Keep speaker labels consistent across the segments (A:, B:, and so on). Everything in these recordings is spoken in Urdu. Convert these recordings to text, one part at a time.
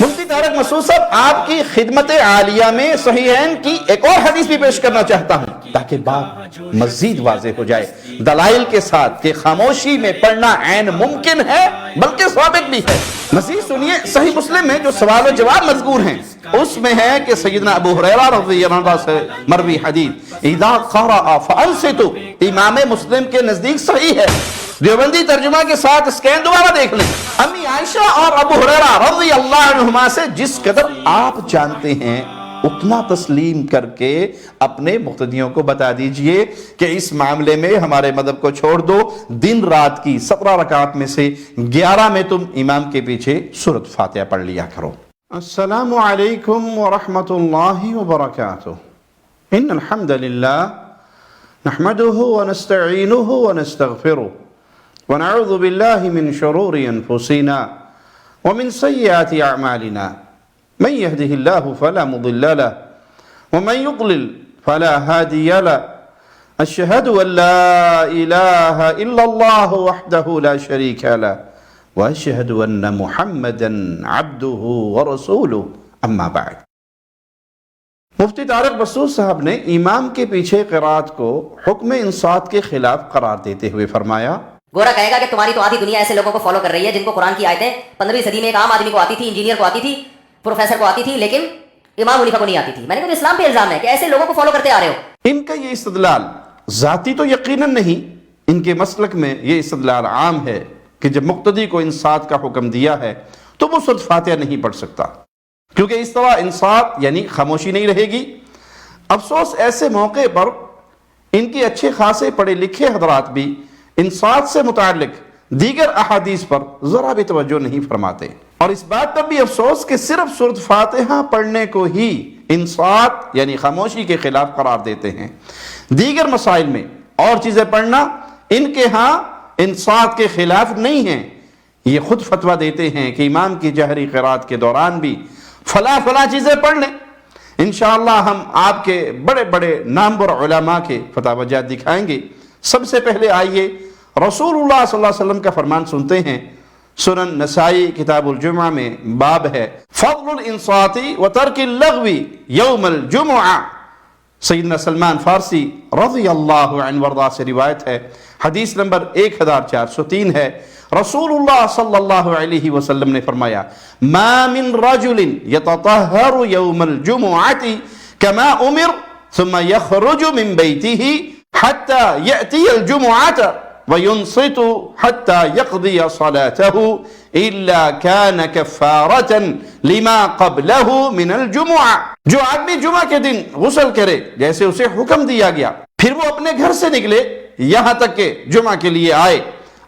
A: مفتی طارق مسعود صاحب آپ کی خدمت عالیہ میں صحیحین کی ایک اور حدیث بھی پیش کرنا چاہتا ہوں تاکہ بات مزید واضح ہو جائے دلائل کے ساتھ کہ خاموشی میں پڑھنا عین ممکن ہے بلکہ ثابت بھی ہے۔ مزید سنیے، صحیح مسلم میں جو سوال و جواب مذکور ہیں اس میں ہے کہ سیدنا ابو ہریرہ رضی اللہ عنہ سے مروی حدیث اذا قرأ فانصتوا امام مسلم کے نزدیک صحیح ہے۔ دیوبندی ترجمہ کے ساتھ اسکین دوبارہ دیکھ لیں۔ امی عائشہ اور ابو ہریرہ رضی اللہ عنہما سے جس قدر آپ جانتے ہیں اتنا تسلیم کر کے اپنے مقتدیوں کو بتا دیجئے کہ اس معاملے میں ہمارے مذہب کو چھوڑ دو، دن رات کی 17 رکعت میں سے 11 میں تم امام کے پیچھے سورۃ فاتحہ پڑھ لیا کرو۔ السلام علیکم ورحمۃ اللہ وبرکاتہ۔ ان الحمد للہ نحمده ونستعینه ونستغفره ونعوذ باللہ من شرور انفسنا ومن سیئات اعمالنا من يهده الله فلا مضل له ومن يضلل فلا هادي له أشهد أن لا إله إلا الله وحده لا شريك له وأشهد أن محمدا عبده ورسوله أما بعد۔ مفتی طارق مسعود صاحب نے امام کے پیچھے قرات کو حکم انصات کے خلاف قرار دیتے ہوئے فرمایا،
B: گورا کہے گا کہ تمہاری تو آدھی دنیا ایسے لوگوں کو فالو کر رہی ہے جن کو قرآن کی آیتیں 15ویں صدی میں ایک عام آدمی کو آتی تھی، انجینئر کو آتی تھی، پروفیسر کو آتی تھی، لیکن امام حنیفہ کو نہیں آتی تھی۔ میں نے کہا اسلام پہ الزام ہے کہ ایسے لوگوں کو فالو کرتے آ رہے ہو۔
A: ان کا یہ استدلال ذاتی تو یقیناً نہیں، ان کے مسلک میں یہ استدلال عام ہے کہ جب مقتدی کو انصات کا حکم دیا ہے تو وہ سورۃ فاتحہ نہیں پڑھ سکتا، کیونکہ اس طرح انصات یعنی خاموشی نہیں رہے گی۔ افسوس ایسے موقع پر ان کی اچھے خاصے پڑھے لکھے حضرات بھی انصات سے متعلق دیگر احادیث پر ذرا بھی توجہ نہیں فرماتے، اور اس بات پر بھی افسوس کہ صرف سورۃ فاتحہ پڑھنے کو ہی انصات یعنی خاموشی کے خلاف قرار دیتے ہیں، دیگر مسائل میں اور چیزیں پڑھنا ان کے ہاں انصات کے خلاف نہیں ہیں۔ یہ خود فتویٰ دیتے ہیں کہ امام کی جہری قرات کے دوران بھی فلاں چیزیں پڑھ لیں۔ انشاءاللہ ہم آپ کے بڑے بڑے نامور علماء کے فتاوی جات دکھائیں گے۔ سب سے پہلے آئیے رسول اللہ صلی اللہ علیہ وسلم کا فرمان سنتے ہیں۔ سنن نسائی کتاب الجمعہ میں باب ہے فضل الانصات و ترک اللغو یوم الجمعہ۔ سیدنا سلمان فارسی رضی اللہ عنہ وارضاہ سے روایت ہے، حدیث نمبر 1403 ہے۔ رسول اللہ صلی اللہ علیہ وسلم نے فرمایا ما من رجل یتطہر یوم الجمعہ کما امر ثم یخرج من بیتہ حتی یأتی الجمعہ وَيُنصِتُ حَتَّى يَقْضِيَ صَلَاتَهُ إِلَّا كَانَ كَفَّارَةً لِمَا قَبْلَهُ مِنَ الْجُمُعَةِ۔ جو آدمی جمعہ کے دن غسل کرے جیسے اسے حکم دیا گیا، پھر وہ اپنے گھر سے نکلے یہاں تک کہ جمعہ کے لیے آئے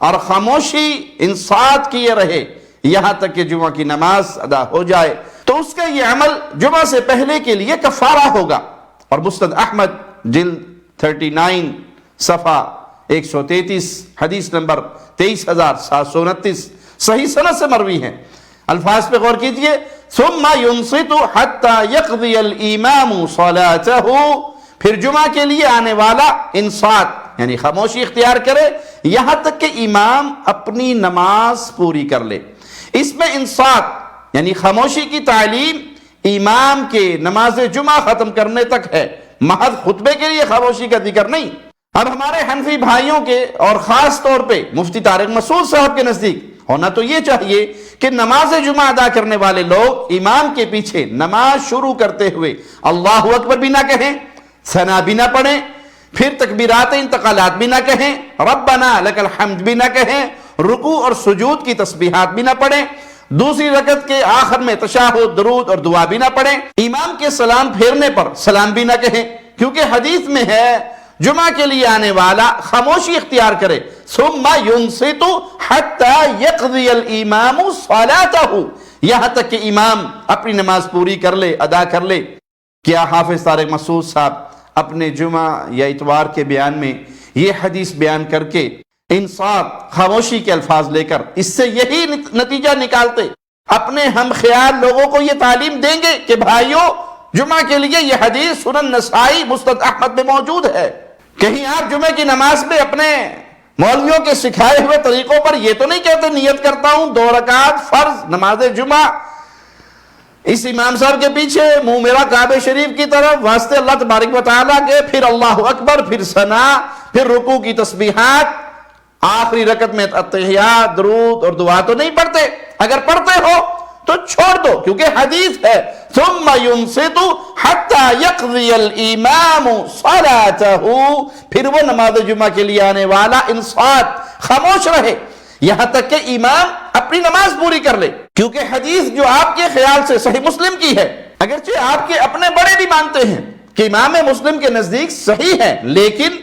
A: اور خاموشی انصات کیے رہے یہاں تک کہ جمعہ کی نماز ادا ہو جائے، تو اس کا یہ عمل جمعہ سے پہلے کے لیے کفارہ ہوگا۔ اور مسند احمد جلد 39 صفحہ 133 حدیث نمبر 23729 صحیح سند سے مروی ہے۔ الفاظ پہ غور کیجئے، ثم ينصت حتى يقضي الامام صلاته، پھر جمعہ کے لیے آنے والا انصات یعنی خاموشی اختیار کرے یہاں تک کہ امام اپنی نماز پوری کر لے۔ اس میں انصات یعنی خاموشی کی تعلیم امام کے نماز جمعہ ختم کرنے تک ہے، محض خطبے کے لیے خاموشی کا ذکر نہیں۔ اب ہمارے حنفی بھائیوں کے اور خاص طور پہ مفتی طارق مسعود صاحب کے نزدیک ہونا تو یہ چاہیے کہ نماز جمعہ ادا کرنے والے لوگ امام کے پیچھے نماز شروع کرتے ہوئے اللہ اکبر بھی نہ کہیں، ثنا بھی نہ پڑھیں، پھر تکبیرات انتقالات بھی نہ کہیں، ربنا لک الحمد بھی نہ کہیں، رکوع اور سجود کی تسبیحات بھی نہ پڑھیں، دوسری رکعت کے آخر میں تشہد، درود اور دعا بھی نہ پڑھیں، امام کے سلام پھیرنے پر سلام بھی نہ کہیں، کیونکہ حدیث میں ہے جمعہ کے لیے آنے والا خاموشی اختیار کرے ثم ينصت حتى يقضي الامام صلاته، یہاں تک کہ امام اپنی نماز پوری کر لے، ادا کر لے۔ کیا حافظ طارق مسعود صاحب اپنے جمعہ یا اتوار کے بیان میں یہ حدیث بیان کر کے انصات خاموشی کے الفاظ لے کر اس سے یہی نتیجہ نکالتے، اپنے ہم خیال لوگوں کو یہ تعلیم دیں گے کہ بھائیوں جمعہ کے لیے یہ حدیث سنن نسائی مسند احمد میں موجود ہے؟ کہیں آپ جمعہ کی نماز میں اپنے مولویوں کے سکھائے ہوئے طریقوں پر یہ تو نہیں کہتے نیت کرتا ہوں 2 رکعت فرض نماز جمعہ اس امام صاحب کے پیچھے منہ میرا کعبہ شریف کی طرف واسطے اللہ تبارک و تعالیٰ کے، پھر اللہ اکبر، پھر ثنا، پھر رکوع کی تسبیحات، آخری رکعت میں اتحیات، درود اور دعا تو نہیں پڑھتے؟ اگر پڑھتے ہو تو چھوڑ دو، کیونکہ حدیث ہے ثم ينصت حتى يقضي الامام صلاته، پھر وہ نماز جمعہ کے لیے آنے والا انصات، خاموش رہے یہاں تک کہ امام اپنی نماز پوری کر لے. کیونکہ حدیث جو آپ کے خیال سے صحیح مسلم کی ہے، اگرچہ آپ کے اپنے بڑے بھی مانتے ہیں کہ امام مسلم کے نزدیک صحیح ہے، لیکن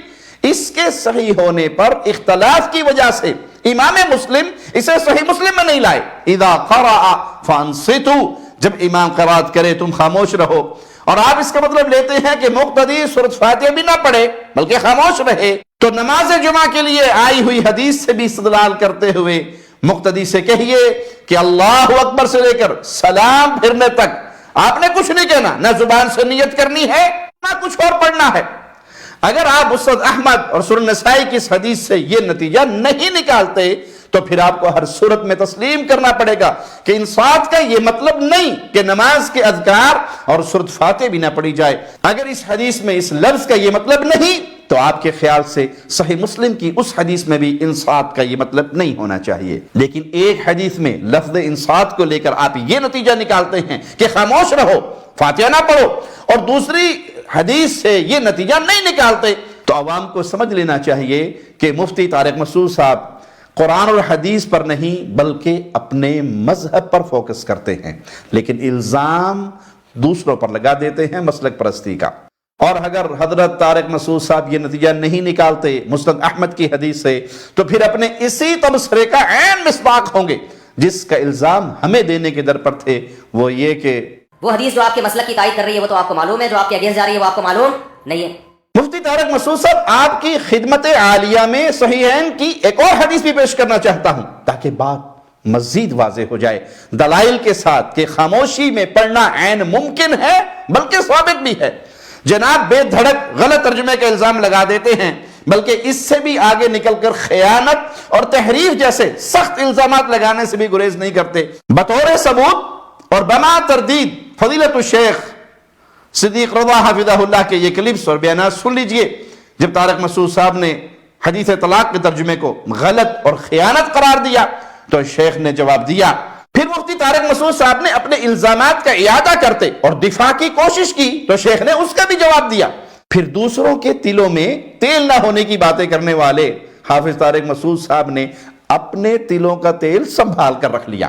A: اس کے صحیح ہونے پر اختلاف کی وجہ سے امام مسلم اسے صحیح مسلم میں نہیں لائے. اذا قرأ فانصتوا، جب امام قرات کرے تم خاموش رہو. اور آپ اس کا مطلب لیتے ہیں کہ مقتدی سورۃ فاتحہ بھی نہ پڑھے بلکہ خاموش رہے. تو نماز جمعہ کے لیے آئی ہوئی حدیث سے بھی استدلال کرتے ہوئے مقتدی سے کہیے کہ اللہ اکبر سے لے کر سلام پھرنے تک آپ نے کچھ نہیں کہنا، نہ زبان سے نیت کرنی ہے نہ کچھ اور پڑھنا ہے. اگر آپ استاد احمد اور سنن نسائی کی اس حدیث سے یہ نتیجہ نہیں نکالتے تو پھر آپ کو ہر صورت میں تسلیم کرنا پڑے گا کہ انصات کا یہ مطلب نہیں کہ نماز کے اذکار اور سورۃ فاتحہ بھی نہ پڑھی جائے. اگر اس حدیث میں اس لفظ کا یہ مطلب نہیں تو آپ کے خیال سے صحیح مسلم کی اس حدیث میں بھی انصات کا یہ مطلب نہیں ہونا چاہیے. لیکن ایک حدیث میں لفظ انصات کو لے کر آپ یہ نتیجہ نکالتے ہیں کہ خاموش رہو، فاتحہ نہ پڑھو، اور دوسری حدیث سے یہ نتیجہ نہیں نکالتے، تو عوام کو سمجھ لینا چاہیے کہ مفتی طارق مسعود صاحب قرآن اور حدیث پر نہیں بلکہ اپنے مذہب پر فوکس کرتے ہیں، لیکن الزام دوسروں پر لگا دیتے ہیں مسلک پرستی کا. اور اگر حضرت طارق مسعود صاحب یہ نتیجہ نہیں نکالتے مسند احمد کی حدیث سے تو پھر اپنے اسی تبصرے کا عین مصداق ہوں گے جس کا الزام ہمیں دینے کے در پر تھے، وہ یہ کہ
B: وہ حدیث جو آپ کے مسلک کی تائید کر رہی ہے وہ تو آپ کو معلوم ہے، جو آپ کے اگینسٹ جا رہی ہے وہ آپ کو معلوم نہیں ہے.
A: مفتی طارق مسعود صاحب آپ کی خدمت عالیہ میں صحیحین کی ایک اور حدیث بھی پیش کرنا چاہتا ہوں تاکہ بات مزید واضح ہو جائے دلائل کے ساتھ کہ خاموشی میں پڑھنا عین ممکن ہے بلکہ ثابت بھی ہے. جناب بے دھڑک غلط ترجمے کا الزام لگا دیتے ہیں، بلکہ اس سے بھی آگے نکل کر خیانت اور تحریف جیسے سخت الزامات لگانے سے بھی گریز نہیں کرتے. بطور ثبوت اور بما تردید فضیلت الشیخ صدیق رضا حفظہ اللہ کے یہ کلپس اور بیانات سن لیجئے جب طارق مسعود صاحب نے حدیث طلاق کے ترجمے کو غلط اور خیانت قرار دیا تو شیخ نے جواب دیا. پھر مفتی طارق مسعود صاحب نے اپنے الزامات کا اعادہ کرتے اور دفاع کی کوشش کی تو شیخ نے اس کا بھی جواب دیا. پھر دوسروں کے تلوں میں تیل نہ ہونے کی باتیں کرنے والے حافظ طارق مسعود صاحب نے اپنے تلوں کا تیل سنبھال کر رکھ لیا.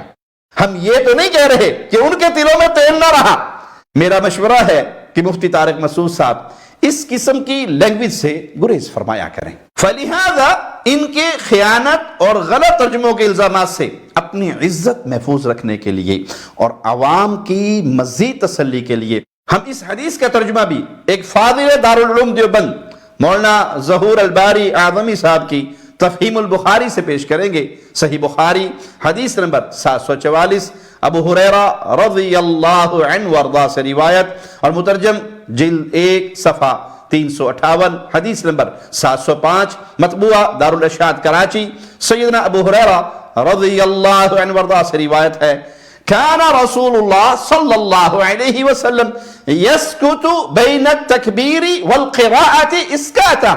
A: ہم یہ تو نہیں کہہ رہے کہ ان کے تلوں میں تیل نہ رہا. میرا مشورہ ہے کہ مفتی طارق مسعود صاحب اس قسم کی لینگویج سے گریز فرمایا کریں. فلہذا ان کے خیانت اور غلط ترجموں کے الزامات سے اپنی عزت محفوظ رکھنے کے لیے اور عوام کی مزید تسلی کے لیے ہم اس حدیث کا ترجمہ بھی ایک فاضل دارالعلوم دیوبند مولانا ظہور الباری اعظمی صاحب کی تفہیم البخاری سے پیش کریں گے. صحیح بخاری حدیث نمبر 744 ابو ہریرہ رضی اللہ عنہ وارضاہ سے روایت اور مترجم جلد 1 صفحہ 358 حدیث نمبر 705 مطبوعہ دارالاشاعت کراچی. سیدنا ابو ہریرہ رضی اللہ عنہ وارضاہ سے روایت ہے كان رسول اللہ صلی اللہ علیہ وسلم يسكت بين التکبیر والقراءة اسکاتا.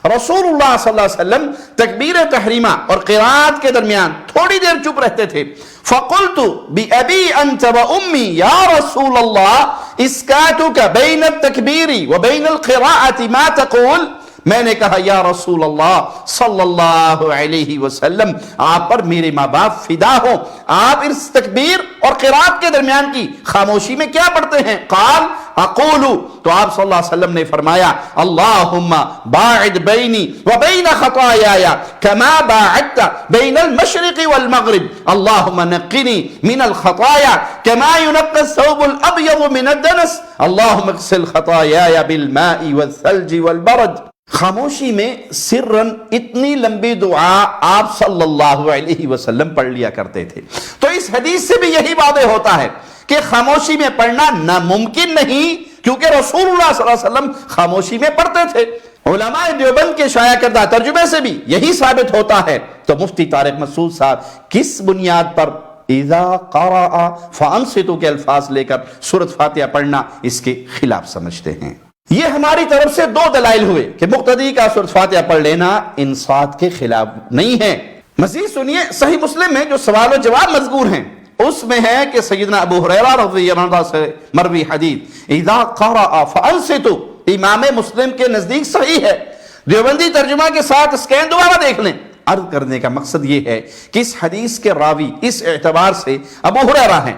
A: رسول اللہ صلی اللہ علیہ وسلم تکبیر تحریمہ اور قراءت کے درمیان تھوڑی دیر چپ رہتے تھے. فقلت بأبی انت وأمی یا رسول اللہ اسکاتک بین التکبیر وبین القراءة ما تقول. میں نے کہا یا رسول اللہ صلی اللہ علیہ وسلم آپ پر میرے ماں باپ فدا ہوں، آپ اس تکبیر اور قرات کے درمیان کی خاموشی میں کیا پڑھتے ہیں؟ قال اقول، تو آپ صلی اللہ علیہ وسلم نے فرمایا اللہم باعد بینی وبین خطایایا کما باعدت بین المشرق والمغرب، اللہم نقنی من الخطایا کما ينقى الثوب الابیض من الدنس، اللہم اغسل خطایایا بالماء والثلج والبرد. خاموشی میں سرن اتنی لمبی دعا آپ صلی اللہ علیہ وسلم پڑھ لیا کرتے تھے. تو اس حدیث سے بھی یہی واضح ہوتا ہے کہ خاموشی میں پڑھنا ناممکن نہیں، کیونکہ رسول اللہ صلی اللہ علیہ وسلم خاموشی میں پڑھتے تھے. علماء دیوبند کے شائع کردہ ترجمے سے بھی یہی ثابت ہوتا ہے. تو مفتی طارق مسعود صاحب کس بنیاد پر اذا قرأ فانصتوا کے الفاظ لے کر سورۃ فاتحہ پڑھنا اس کے خلاف سمجھتے ہیں۔ یہ ہماری طرف سے دو دلائل ہوئے کہ مقتدی کا سورۃ فاتحہ پڑھ لینا انصات کے خلاف نہیں ہے۔ مزید سنیے، صحیح مسلم میں جو سوال و جواب مذکور ہیں اس میں ہے کہ سیدنا ابو ہریرہ رضی اللہ عنہ سے مروی حدیث اذا قرأ فانصتوا امام مسلم کے نزدیک صحیح ہے۔ دیوبندی ترجمہ کے ساتھ اسکین دوبارہ دیکھ لیں۔ عرض کرنے کا مقصد یہ ہے کہ اس حدیث کے راوی اس اعتبار سے ابو ہریرہ ہیں۔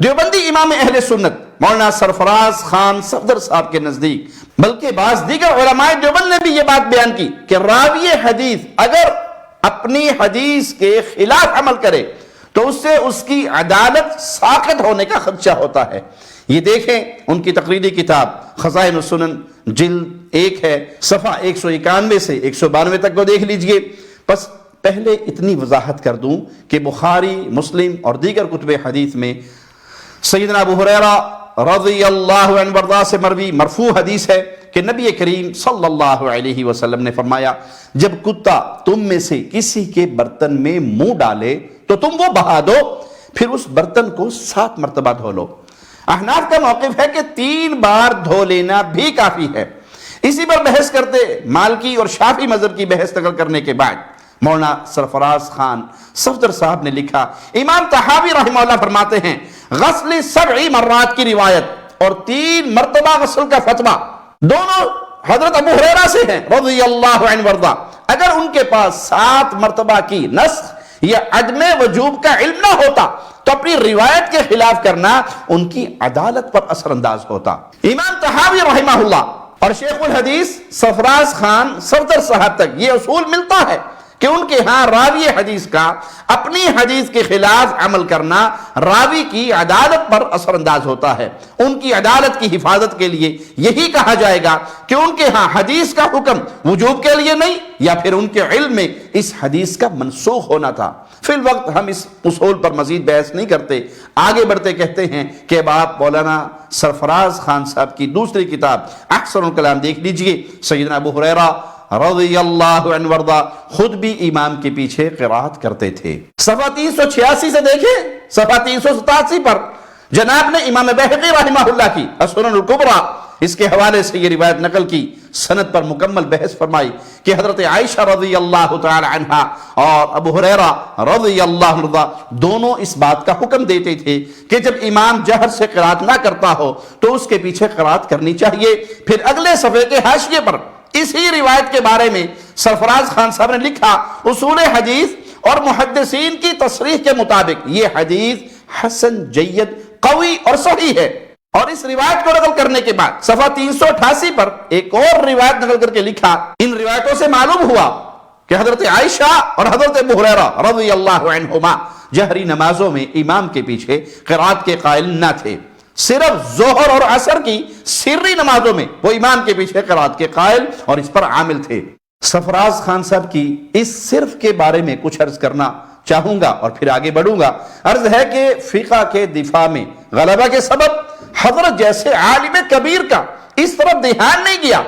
A: دیوبندی امام اہل سنت مولانا سرفراز خان صفدر صاحب کے نزدیک بلکہ بعض دیگر علماء دیوبند نے بھی یہ بات بیان کی کہ راوی حدیث اگر اپنی حدیث کے خلاف عمل کرے تو اس سے اس کی عدالت ساقط ہونے کا خدشہ ہوتا ہے۔ یہ دیکھیں ان کی تقریری کتاب خزائن السنن جلد 1 ہے، صفحہ 191 سے 192 تک کو دیکھ لیجئے۔ بس پہلے اتنی وضاحت کر دوں کہ بخاری، مسلم اور دیگر کتب حدیث میں سیدنا ابو ہریرہ رضی اللہ عنہ وارضاہ سے مروی مرفوع حدیث ہے کہ نبی کریم صلی اللہ علیہ وسلم نے فرمایا جب کتا تم میں سے کسی کے برتن میں منہ ڈالے تو تم وہ بہا دو، پھر اس برتن کو 7 مرتبہ دھو لو۔ احناف کا موقف ہے کہ 3 بار دھو لینا بھی کافی ہے۔ اسی پر بحث کرتے مالکی اور شافعی مذہب کی بحث نقل کرنے کے بعد مولانا سرفراز خان صفدر صاحب نے لکھا، امام طحاوی رحمہ اللہ فرماتے ہیں غسل 7 مرات کی روایت اور 3 مرتبہ غسل کا فتویٰ دونوں حضرت ابو ہریرہ سے ہیں رضی اللہ عنہ وارضاہ۔ اگر ان کے پاس 7 مرتبہ کی نسخ یا عدم وجوب کا علم نہ ہوتا تو اپنی روایت کے خلاف کرنا ان کی عدالت پر اثر انداز ہوتا۔ امام طحاوی رحمہ اللہ اور شیخ الحدیث سرفراز خان صفدر صاحب تک یہ اصول ملتا ہے کہ ان کے ہاں راوی حدیث کا اپنی حدیث کے خلاف عمل کرنا راوی کی عدالت پر اثر انداز ہوتا ہے۔ ان کی عدالت کی حفاظت کے لیے یہی کہا جائے گا کہ ان کے ہاں حدیث کا حکم وجوب کے لیے نہیں، یا پھر ان کے علم میں اس حدیث کا منسوخ ہونا تھا۔ فی الوقت ہم اس اصول پر مزید بحث نہیں کرتے، آگے بڑھتے کہتے ہیں کہ اب آپ مولانا سرفراز خان صاحب کی دوسری کتاب احسن الکلام دیکھ لیجئے۔ سیدنا ابو ہریرہ رضی اللہ عنہ وارضاہ خود بھی امام کے پیچھے قرات کرتے تھے۔ صفحہ 386 سے دیکھیں، صفحہ 387 پر جناب نے امام بہقی رحمہ اللہ کی السنن الکبریٰ اس کے حوالے سے یہ روایت نقل کی، سند پر مکمل بحث فرمائی کہ حضرت عائشہ رضی اللہ تعالی عنہا اور ابو ہریرہ رضی اللہ عنہ دونوں اس بات کا حکم دیتے تھے کہ جب امام جہر سے قرات نہ کرتا ہو تو اس کے پیچھے قرات کرنی چاہیے۔ پھر اگلے صفحے کے حاشیے پر اسی روایت کے بارے میں سرفراز خان صاحب نے لکھا، اصول حدیث اور محدثین کی تصریح کے مطابق یہ حدیث حسن، جید، قوی اور صحیح ہے۔ اور اس روایت کو نقل کرنے کے بعد صفحہ 388 پر ایک اور روایت نقل کر کے لکھا، ان روایتوں سے معلوم ہوا کہ حضرت عائشہ اور حضرت ابو ہریرہ رضی اللہ عنہما جہری نمازوں میں امام کے پیچھے قرات کے قائل نہ تھے، صرف ظہر اور عصر کی سری نمازوں میں وہ امام کے پیچھے قرات کے قائل اور اس پر عامل تھے۔ سرفراز خان صاحب کی اس صرف کے بارے میں کچھ عرض کرنا چاہوں گا اور پھر آگے بڑھوں گا۔ عرض ہے کہ فقہ کے دفاع میں غلبہ کے سبب حضرت جیسے عالم کبیر کا اس طرف دھیان نہیں گیا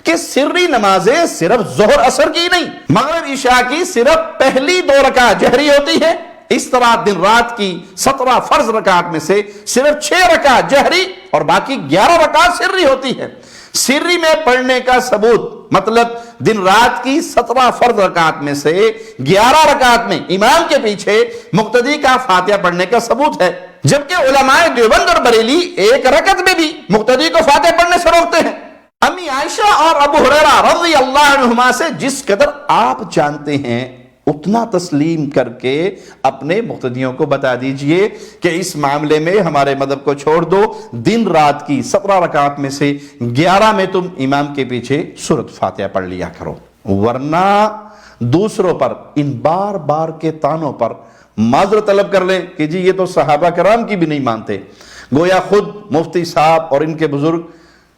A: کہ سری نمازیں صرف ظہر عصر کی نہیں، مغرب عشاء کی صرف پہلی 2 رکعت جہری ہوتی ہے، اس طرح دن رات کی 17 فرض رکعت میں سے صرف 6 رکعت جہری اور باقی 11 رکعت سری ہوتی ہے۔ سری میں پڑھنے کا ثبوت مطلب دن رات کی 17 فرض رکعت میں سے 11 رکعت میں امام کے پیچھے مقتدی کا فاتحہ پڑھنے کا ثبوت ہے، جبکہ علماء دیوبند اور بریلی 1 رکعت میں بھی مقتدی کو فاتحہ پڑھنے سے روکتے ہیں۔ امی عائشہ اور ابو ہریرہ رضی اللہ عنہما سے جس قدر آپ جانتے ہیں اتنا تسلیم کر کے اپنے مقتدیوں کو بتا دیجئے کہ اس معاملے میں ہمارے مذہب کو چھوڑ دو، دن رات کی 17 رکعت میں سے 11 میں تم امام کے پیچھے سورۃ فاتحہ پڑھ لیا کرو، ورنہ دوسروں پر ان بار بار کے طعنوں پر معذرت طلب کر لیں کہ جی یہ تو صحابہ کرام کی بھی نہیں مانتے، گویا خود مفتی صاحب اور ان کے بزرگ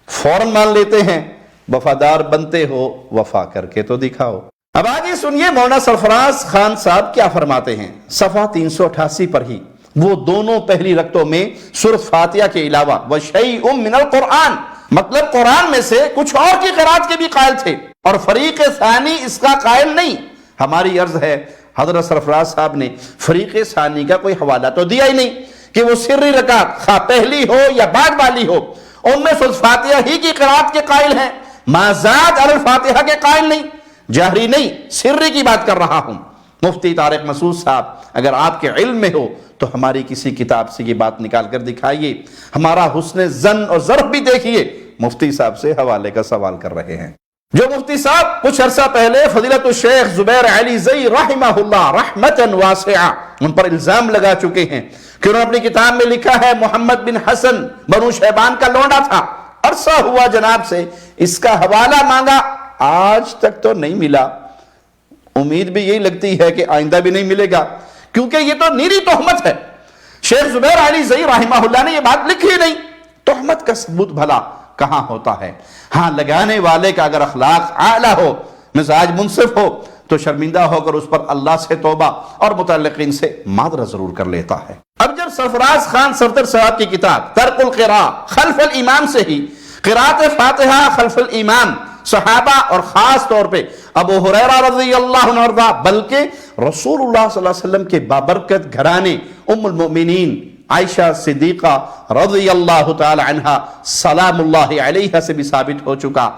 A: فوراً مان لیتے ہیں۔ وفادار بنتے ہو وفا کر کے تو دکھاؤ۔ اب آگے سنیے مولانا سرفراز خان صاحب کیا فرماتے ہیں۔ صفحہ 388 پر ہی وہ دونوں پہلی رکعتوں میں سورۃ فاتحہ کے علاوہ وَشَيْءٌ مِّنَ الْقُرْآنِ مطلب قرآن میں سے کچھ اور کی قرات کے بھی قائل تھے اور فریق ثانی اس کا قائل نہیں۔ ہماری عرض ہے حضرت سرفراز صاحب نے فریق ثانی کا کوئی حوالہ تو دیا ہی نہیں کہ وہ سری رکعت خواہ پہلی ہو یا بعد والی ہو ان میں سورۃ فاتحہ ہی کی قرات کے قائل ہیں، ما زاد علی الفاتحہ کے قائل نہیں، جہری نہیں سری کی بات کر رہا ہوں۔ مفتی طارق مسعود صاحب اگر آپ کے علم میں ہو تو ہماری کسی کتاب سے یہ بات نکال کر دکھائیے، ہمارا حسن ظن اور ظرف بھی دیکھیے۔ مفتی صاحب سے حوالے کا سوال کر رہے ہیں، جو مفتی صاحب کچھ عرصہ پہلے فضیلت الشیخ زبیر علی زئی رحمہ اللہ رحمتا واسعہ ان پر الزام لگا چکے ہیں کہ انہوں نے اپنی کتاب میں لکھا ہے محمد بن حسن بنو شیبان کا لونڈا تھا، عرصہ ہوا جناب سے اس کا حوالہ مانگا، آج تک تو نہیں ملا، امید بھی یہی لگتی ہے کہ آئندہ بھی نہیں ملے گا، کیونکہ یہ تو نیری تہمت ہے۔ شیخ زبیر علی زئی رحمہ اللہ نے یہ بات لکھی نہیں، تہمت کا ثبوت بھلا کہاں ہوتا ہے؟ ہاں لگانے والے کا اگر اخلاق اعلیٰ ہو، مزاج منصف ہو تو شرمندہ ہو کر اس پر اللہ سے توبہ اور متعلقین سے معذرت ضرور کر لیتا ہے۔ اب جب سرفراز خان صفدر صاحب کی کتاب ترک القراء خلف الامام سے ہی قراءت فاتحہ خلف الامام صحابہ اور خاص طور پہ ابو ہریرہ رضی اللہ عنہ وارضہ بلکہ رسول اللہ صلی اللہ علیہ وسلم کے بابرکت گھرانے ام المؤمنین عائشہ صدیقہ رضی اللہ تعالی عنہ سلام اللہ علیہ سے بھی ثابت ہو چکا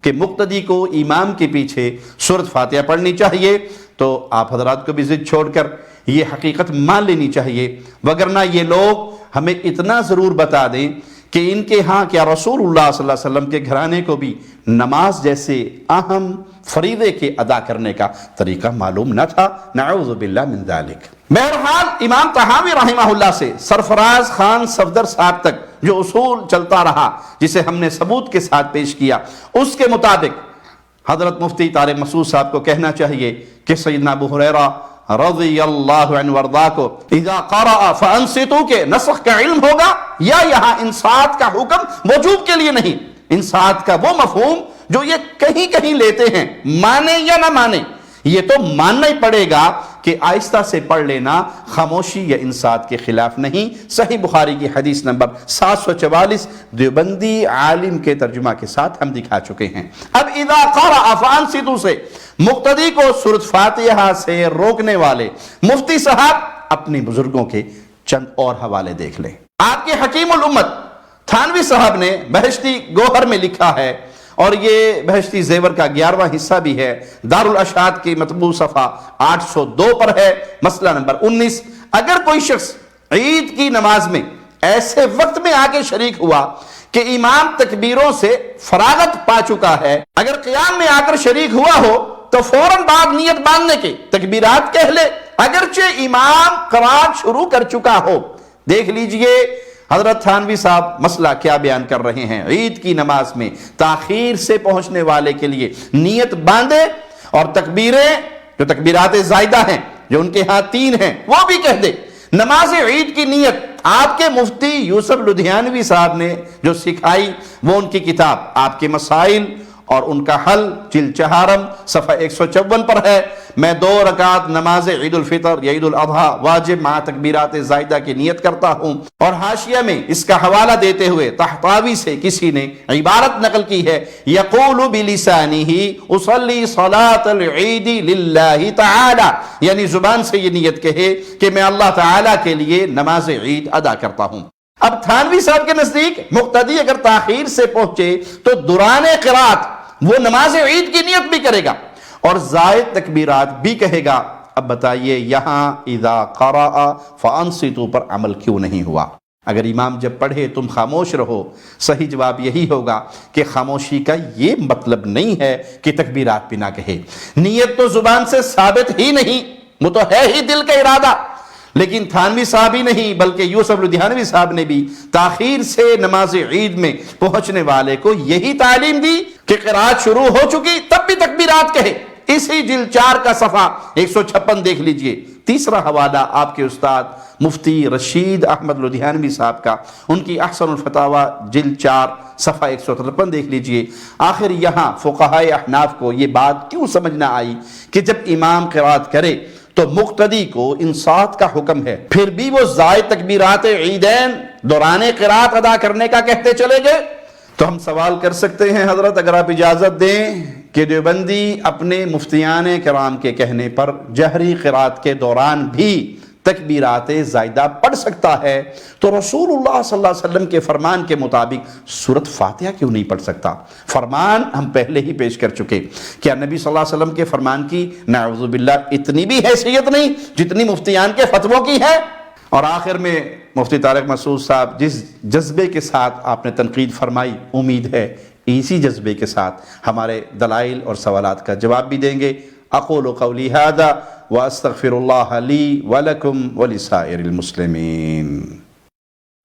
A: کہ مقتدی کو امام کے پیچھے سورۃ فاتحہ پڑھنی چاہیے، تو آپ حضرات کو بھی ضد چھوڑ کر یہ حقیقت مان لینی چاہیے، وگرنہ یہ لوگ ہمیں اتنا ضرور بتا دیں کہ ان کے ہاں کیا رسول اللہ صلی اللہ علیہ وسلم کے گھرانے کو بھی نماز جیسے اہم فریضے کے ادا کرنے کا طریقہ معلوم نہ تھا، نعوذ باللہ من ذالک۔ بہرحال امام طحاوی رحمہ اللہ سے سرفراز خان صفدر صاحب تک جو اصول چلتا رہا جسے ہم نے ثبوت کے ساتھ پیش کیا، اس کے مطابق حضرت مفتی طارق مسعود صاحب کو کہنا چاہیے کہ سیدنا ابو ہریرہ رضی اللہ عنہ وارضاہ کو اذا قرأ فانصتوا کے نسخ کا علم ہوگا، یا یہاں انصات کا حکم وجوب کے لیے نہیں، انصات کا وہ مفہوم جو یہ کہیں کہیں لیتے ہیں، مانے یا نہ مانے یہ تو ماننا ہی پڑے گا کہ آہستہ سے پڑھ لینا خاموشی یا انصات کے خلاف نہیں۔ صحیح بخاری کی حدیث نمبر 744 دیوبندی عالم کے ترجمہ کے ساتھ ہم دکھا چکے ہیں۔ اب اذا قرأ فانصتوا سے مقتدی کو سورۃ فاتحہ سے روکنے والے مفتی صاحب اپنے بزرگوں کے چند اور حوالے دیکھ لیں۔ آپ کے حکیم الامت تھانوی صاحب نے بہشتی گوہر میں لکھا ہے، اور یہ بہشتی زیور کا 11واں حصہ بھی ہے، دار الاشاد کی مطبوع صفحہ 802 پر ہے، مسئلہ نمبر 19، اگر کوئی شخص عید کی نماز میں ایسے وقت میں آ کے شریک ہوا کہ امام تکبیروں سے فراغت پا چکا ہے، اگر قیام میں آ کر شریک ہوا ہو تو فوراً بعد نیت باندھنے کے تکبیرات کہہ لے، اگرچہ امام قرات شروع کر چکا ہو۔ دیکھ لیجئے حضرت تھانوی صاحب مسئلہ کیا بیان کر رہے ہیں، عید کی نماز میں تاخیر سے پہنچنے والے کے لیے نیت باندھے، اور تکبیریں جو تکبیرات زائدہ ہیں جو ان کے ہاں 3 ہیں وہ بھی کہہ دے۔ نماز عید کی نیت آپ کے مفتی یوسف لدھیانوی صاحب نے جو سکھائی وہ ان کی کتاب آپ کے مسائل اور ان کا حل جلد 4 صفحہ 154 پر ہے۔ میں 2 رکعت نماز عید الفطر یا عید الاضحیٰ واجب مع تکبیرات زائدہ کی نیت کرتا ہوں، اور حاشیہ میں اس کا حوالہ دیتے ہوئے طحطاوی سے کسی نے عبارت نقل کی ہے، یقول بلسانہ اصلی صلاۃ العید للہ تعالی، یعنی زبان سے یہ نیت کہے کہ میں اللہ تعالی کے لیے نماز عید ادا کرتا ہوں۔ اب تھانوی صاحب کے نزدیک مقتدی اگر تاخیر سے پہنچے تو دوران قرات وہ نماز عید کی نیت بھی کرے گا اور زائد تکبیرات بھی کہے گا۔ اب بتائیے یہاں اذا قرأ فانصتوا پر عمل کیوں نہیں ہوا؟ اگر امام جب پڑھے تم خاموش رہو، صحیح جواب یہی ہوگا کہ خاموشی کا یہ مطلب نہیں ہے کہ تکبیرات بھی نہ کہے۔ نیت تو زبان سے ثابت ہی نہیں، وہ تو ہے ہی دل کا ارادہ، لیکن تھانوی صاحب ہی نہیں بلکہ یوسف لدھیانوی صاحب نے بھی تاخیر سے نماز عید میں پہنچنے والے کو یہی تعلیم دی کہ قرات شروع ہو چکی تب بھی تکبیرات کہے۔ اسی جلد 4 کا صفحہ 156 دیکھ لیجئے۔ تیسرا حوالہ آپ کے استاد مفتی رشید احمد لدھیانوی صاحب کا، ان کی احسن الفتاوی جلد 4 صفحہ 153 دیکھ لیجئے۔ آخر یہاں فقہائے احناف کو یہ بات کیوں سمجھ نہ آئی کہ جب امام قرات کرے تو مقتدی کو انصات کا حکم ہے، پھر بھی وہ زائد تکبیرات عیدین دوران قرات ادا کرنے کا کہتے چلے گئے؟ تو ہم سوال کر سکتے ہیں حضرت اگر آپ اجازت دیں کہ دیوبندی اپنے مفتیان کرام کے کہنے پر جہری قرات کے دوران بھی تکبیرات زائدہ پڑھ سکتا ہے، تو رسول اللہ صلی اللہ علیہ وسلم کے فرمان کے مطابق سورۃ فاتحہ کیوں نہیں پڑھ سکتا؟ فرمان ہم پہلے ہی پیش کر چکے، کیا نبی صلی اللہ علیہ وسلم کے فرمان کی نعوذ باللہ اتنی بھی حیثیت نہیں جتنی مفتیان کے فتووں کی ہے؟ اور آخر میں مفتی طارق مسعود صاحب جس جذبے کے ساتھ آپ نے تنقید فرمائی، امید ہے اسی جذبے کے ساتھ ہمارے دلائل اور سوالات کا جواب بھی دیں گے۔ اقول قولی ھذا واستغفر اللہ لی ولکم ولسائر المسلمین۔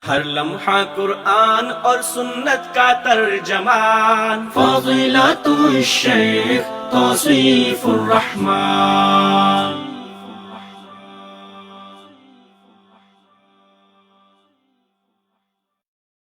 C: ہر لمحہ قرآن اور سنت کا ترجمان، فضیلت الشیخ توصیف الرحمان۔